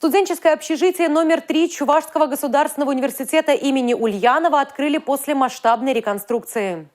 Студенческое общежитие номер 3 Чувашского государственного университета имени Ульянова открыли после масштабной реконструкции.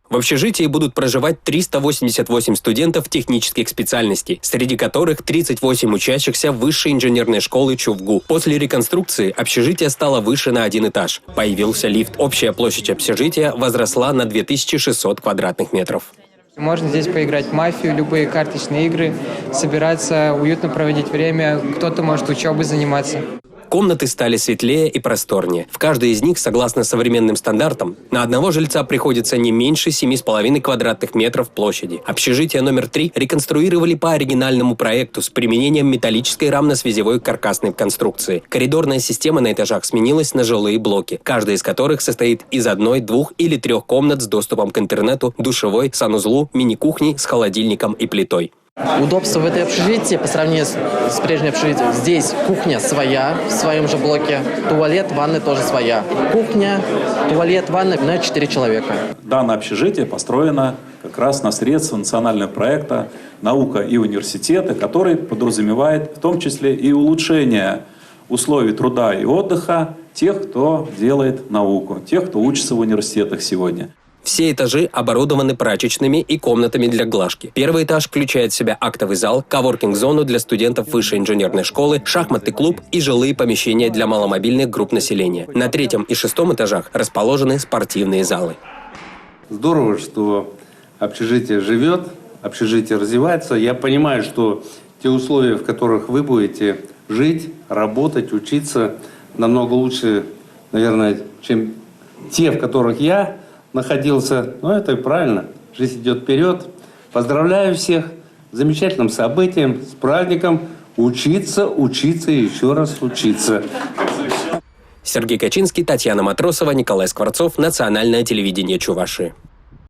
В общежитии будут проживать 388 студентов технических специальностей, среди которых 38 учащихся Высшей инженерной школы ЧУВГУ. После реконструкции общежитие стало выше на 1 этаж. Появился лифт. Общая площадь общежития возросла на 2600 квадратных метров. Можно здесь поиграть в мафию, любые карточные игры, собираться, уютно проводить время, кто-то может учебой заниматься. Комнаты стали светлее и просторнее. В каждой из них, согласно современным стандартам, на одного жильца приходится не меньше 7,5 квадратных метров площади. Общежитие номер 3 реконструировали по оригинальному проекту с применением металлической рамно-связевой каркасной конструкции. Коридорная система на этажах сменилась на жилые блоки, каждая из которых состоит из 1, 2 или 3 комнат с доступом к интернету, душевой, санузлу, мини-кухней с холодильником и плитой. Удобство в этой общежитии по сравнению с прежним общежитием. Здесь кухня своя, в своем же блоке, туалет, ванная тоже своя. Кухня, туалет, ванная на 4 человека. Данное общежитие построено как раз на средства национального проекта «Наука и университеты», который подразумевает в том числе и улучшение условий труда и отдыха тех, кто делает науку, тех, кто учится в университетах сегодня. Все этажи оборудованы прачечными и комнатами для глажки. Первый этаж включает в себя актовый зал, коворкинг-зону для студентов Высшей инженерной школы, шахматный клуб и жилые помещения для маломобильных групп населения. На 3 и 6 этажах расположены спортивные залы. Здорово, что общежитие живет, общежитие развивается. Я понимаю, что те условия, в которых вы будете жить, работать, учиться, намного лучше, наверное, чем те, в которых я находился. Но это правильно. Жизнь идет вперед. Поздравляю всех с замечательным событием, с праздником. Учиться, учиться и еще раз учиться. Сергей Качинский, Татьяна Матросова, Николай Скворцов. Национальное телевидение Чувашии.